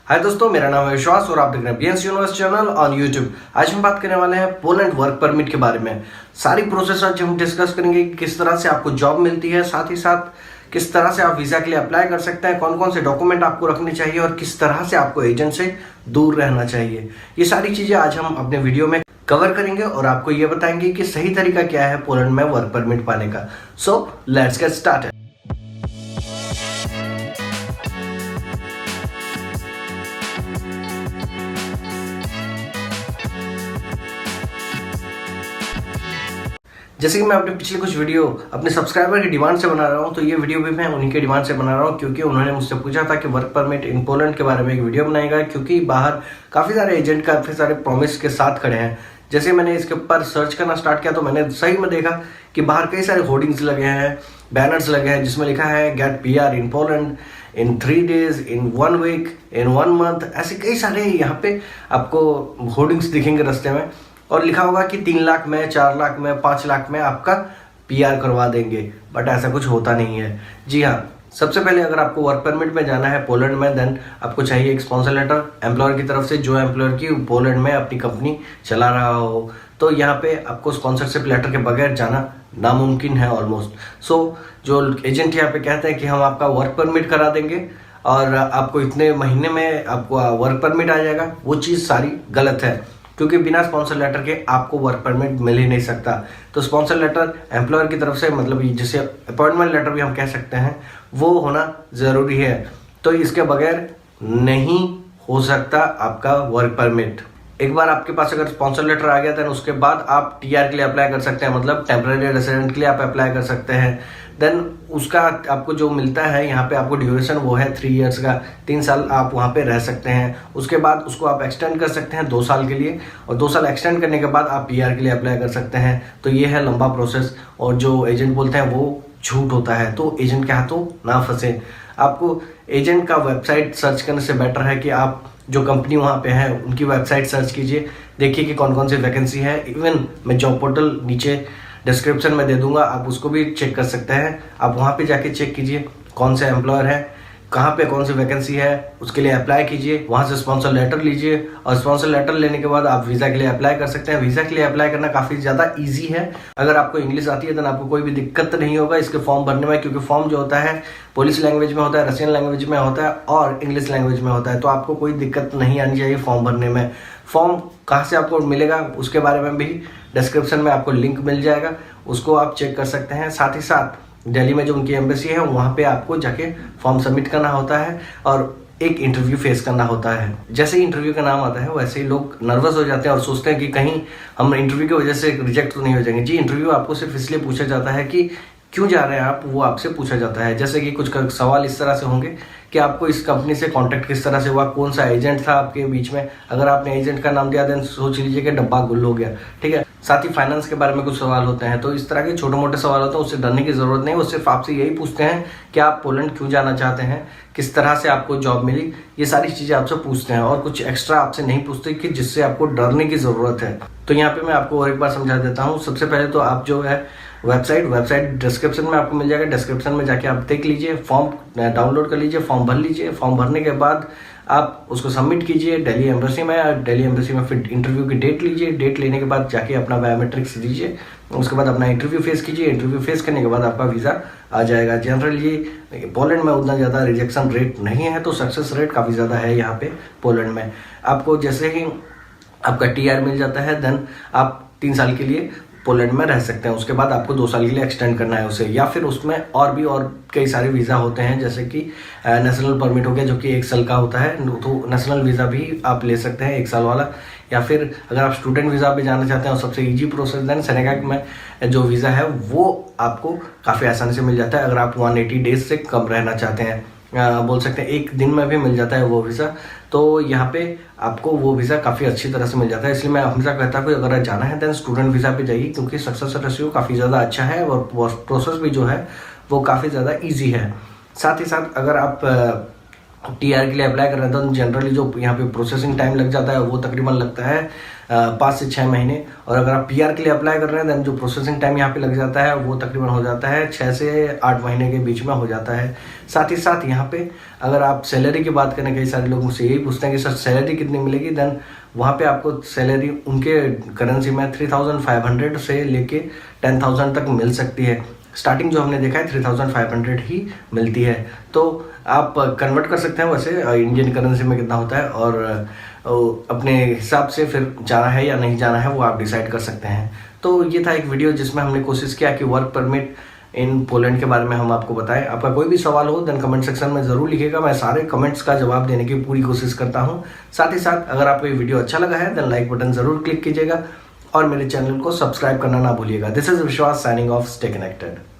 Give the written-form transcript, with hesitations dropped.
हाय दोस्तों, मेरा नाम है विश्वास और आप देख रहे हैं BNC universe channel on YouTube. आज हम बात करने वाले हैं पोलैंड वर्क परमिट के बारे में। सारी प्रोसेस आज हम डिस्कस करेंगे कि किस तरह से आपको जॉब मिलती है, साथ ही साथ किस तरह से आप वीजा के लिए अप्लाई कर सकते हैं, कौन कौन से डॉक्यूमेंट आपको रखने चाहिए और किस तरह से आपको एजेंट से दूर रहना चाहिए। ये सारी चीजें आज हम अपने वीडियो में कवर करेंगे और आपको ये बताएंगे कि सही तरीका क्या है पोलैंड में वर्क परमिट पाने का। So let's get started. जैसे कि मैं अपने पिछले कुछ वीडियो अपने सब्सक्राइबर की डिमांड से बना रहा हूं, तो ये वीडियो भी मैं उन्हीं के डिमांड से बना रहा हूं, क्योंकि उन्होंने मुझसे पूछा था कि वर्क परमिट इन पोलैंड के बारे में एक वीडियो बनाएगा, क्योंकि बाहर काफ़ी सारे एजेंट काफ़ी सारे प्रॉमिस के साथ खड़े हैं। जैसे मैंने इसके ऊपर सर्च करना स्टार्ट किया तो मैंने सही में देखा कि बाहर कई सारे होर्डिंग्स लगे हैं, बैनर्स लगे हैं जिसमें लिखा है get PR in Poland in 3 days, in 1 week, in 1 month। ऐसे कई सारे यहाँ पे आपको होर्डिंग्स दिखेंगे रास्ते में और लिखा होगा कि 3 लाख में, 4 लाख में, 5 लाख में आपका PR करवा देंगे, बट ऐसा कुछ होता नहीं है। जी हाँ, सबसे पहले अगर आपको वर्क परमिट में जाना है पोलैंड में, देन आपको चाहिए एक स्पॉन्सर लेटर एम्प्लॉयर की तरफ से, जो एम्प्लॉयर की पोलैंड में अपनी कंपनी चला रहा हो। तो यहाँ पे आपको स्पॉन्सरशिप लेटर के बगैर जाना नामुमकिन है ऑलमोस्ट। सो जो एजेंट यहाँ पे कहते हैं कि हम आपका वर्क परमिट करा देंगे और आपको इतने महीने में आपको वर्क परमिट आ जाएगा, वो चीज़ सारी गलत है, क्योंकि बिना स्पॉन्सर लेटर के आपको वर्क परमिट मिल ही नहीं सकता। तो स्पॉन्सर लेटर एम्प्लॉयर की तरफ से, मतलब जिसे अपॉइंटमेंट लेटर भी हम कह सकते हैं, वो होना ज़रूरी है। तो इसके बगैर नहीं हो सकता आपका वर्क परमिट। एक बार आपके पास अगर स्पॉन्सर लेटर आ गया देन उसके बाद आप TR के लिए अप्लाई कर सकते हैं, मतलब टेम्परेरी रेसिडेंट के लिए आप अप्लाई कर सकते हैं। देन उसका आपको जो मिलता है यहाँ पे आपको ड्यूरेशन वो है 3 years का, 3 साल आप वहाँ पे रह सकते हैं। उसके बाद उसको आप एक्सटेंड कर सकते हैं 2 साल के लिए, और 2 साल एक्सटेंड करने के बाद आप PR के लिए अप्लाई कर सकते हैं। तो ये है लंबा प्रोसेस, और जो एजेंट बोलते हैं वो झूठ होता है। तो एजेंट के हाथों ना फंसे। आपको एजेंट का वेबसाइट सर्च करने से बेटर है कि आप जो कंपनी वहाँ पे है उनकी वेबसाइट सर्च कीजिए, देखिए कि कौन कौन सी वैकेंसी है। इवन मैं जॉब पोर्टल नीचे डिस्क्रिप्शन में दे दूंगा, आप उसको भी चेक कर सकते हैं। आप वहाँ पे जाके चेक कीजिए कौन से एम्प्लॉयर है, कहाँ पे कौन सी वैकेंसी है, उसके लिए अप्लाई कीजिए। वहाँ से स्पॉन्सर लेटर लीजिए, और स्पॉन्सर लेटर लेने के बाद आप वीज़ा के लिए अप्लाई कर सकते हैं। वीज़ा के लिए अप्लाई करना काफ़ी ज़्यादा ईजी है। अगर आपको इंग्लिश आती है तो आपको कोई भी दिक्कत नहीं होगा इसके फॉर्म भरने में, क्योंकि फॉर्म जो होता है पोलिश लैंग्वेज में होता है, रशियन लैंग्वेज में होता है और इंग्लिश लैंग्वेज में होता है। तो आपको कोई दिक्कत नहीं आनी चाहिए फॉर्म भरने में। फॉर्म कहाँ से आपको मिलेगा उसके बारे में भी डिस्क्रिप्शन में आपको लिंक मिल जाएगा, उसको आप चेक कर सकते हैं। साथ ही साथ दिल्ली में जो उनकी एम्बेसी है वहाँ पे आपको जाके फॉर्म सबमिट करना होता है और एक इंटरव्यू फेस करना होता है। जैसे ही इंटरव्यू का नाम आता है वैसे ही लोग नर्वस हो जाते हैं और सोचते हैं कि कहीं हम इंटरव्यू की वजह से रिजेक्ट तो नहीं हो जाएंगे। जी, इंटरव्यू आपको सिर्फ इसलिए पूछा जाता है कि क्यों जा रहे हैं आप, वो आपसे पूछा जाता है। जैसे कि कुछ सवाल इस तरह से होंगे कि आपको इस कंपनी से कांटेक्ट किस तरह से हुआ, कौन सा एजेंट था आपके बीच में। अगर आपने एजेंट का नाम दिया देन सोच लीजिए कि डब्बा गुल हो गया, ठीक है। साथ ही फाइनेंस के बारे में कुछ सवाल होते हैं। तो इस तरह के छोटे मोटे सवाल होते हैं, उससे डरने की जरूरत नहीं। वो सिर्फ आपसे यही पूछते हैं कि आप पोलैंड क्यों जाना चाहते हैं, किस तरह से आपको जॉब मिली, ये सारी चीजें आपसे पूछते हैं, और कुछ एक्स्ट्रा आपसे नहीं पूछते कि जिससे आपको डरने की जरूरत है। तो यहाँ पे मैं आपको और एक बार समझा देता हूँ। सबसे पहले तो आप जो है वेबसाइट डिस्क्रिप्शन में आपको मिल जाएगा, डिस्क्रिप्शन में जाके आप देख लीजिए, फॉर्म डाउनलोड कर लीजिए, फॉर्म भर लीजिए। फॉर्म भरने के बाद आप उसको सबमिट कीजिए दिल्ली एम्बेसी में, और दिल्ली एम्बेसी में फिर इंटरव्यू की डेट लीजिए। डेट लेने के बाद जाके अपना बायोमेट्रिक्स दीजिए, उसके बाद अपना इंटरव्यू फेस कीजिए। इंटरव्यू फेस करने के बाद आपका वीज़ा आ जाएगा। जनरली पोलैंड में उतना ज़्यादा रिजेक्शन रेट नहीं है, तो सक्सेस रेट काफ़ी ज़्यादा है यहाँ पे पोलैंड में। आपको जैसे ही आपका TR मिल जाता है देन आप 3 साल के लिए पोलैंड में रह सकते हैं। उसके बाद आपको 2 साल के लिए एक्सटेंड करना है उसे, या फिर उसमें और कई सारे वीज़ा होते हैं, जैसे कि नेशनल परमिट हो गया जो कि 1 साल का होता है, तो नेशनल वीज़ा भी आप ले सकते हैं 1 साल वाला। या फिर अगर आप स्टूडेंट वीज़ा पे जाना चाहते हैं और सबसे इजी प्रोसेस देन सेनेगल में जो वीज़ा है वो आपको काफ़ी आसानी से मिल जाता है। अगर आप 180 डेज से कम रहना चाहते हैं, बोल सकते हैं 1 दिन में भी मिल जाता है वो वीज़ा, तो यहाँ पे आपको वो वीज़ा काफ़ी अच्छी तरह से मिल जाता है। इसलिए मैं हमेशा कहता हूँ कि अगर जाना है देन स्टूडेंट वीज़ा पे जाइए, क्योंकि सक्सेस रेशियो काफ़ी ज़्यादा अच्छा है और प्रोसेस भी जो है वो काफ़ी ज़्यादा ईजी है। साथ ही साथ अगर आप टीआर के लिए अप्लाई कर रहे हैं तो जनरली जो यहाँ पे प्रोसेसिंग टाइम लग जाता है वो तकरीबन लगता है 5 से 6 महीने। और अगर आप पीआर के लिए अप्लाई कर रहे हैं देन जो प्रोसेसिंग टाइम यहाँ पे लग जाता है वो तकरीबन हो जाता है 6 से 8 महीने के बीच में हो जाता है। साथ ही साथ यहाँ पे अगर आप सैलरी की बात करें, कई सारे लोग मुझसे यही पूछते हैं कि सर सैलरी कितनी मिलेगी, देन वहाँ पे आपको सैलरी उनके करेंसी में 3500 से लेके 10,000 तक मिल सकती है। स्टार्टिंग जो हमने देखा है 3500 ही मिलती है। तो आप कन्वर्ट कर सकते हैं वैसे इंडियन करेंसी में कितना होता है, और अपने हिसाब से फिर जाना है या नहीं जाना है वो आप डिसाइड कर सकते हैं। तो ये था एक वीडियो जिसमें हमने कोशिश किया कि वर्क परमिट इन पोलैंड के बारे में हम आपको बताएं। आपका कोई भी सवाल हो देन कमेंट सेक्शन में ज़रूर लिखिएगा, मैं सारे कमेंट्स का जवाब देने की पूरी कोशिश करता हूं। साथ ही साथ अगर आपको ये वीडियो अच्छा लगा है देन लाइक बटन ज़रूर क्लिक कीजिएगा और मेरे चैनल को सब्सक्राइब करना ना भूलिएगा। दिस इज विश्वास साइनिंग ऑफ, स्टे कनेक्टेड।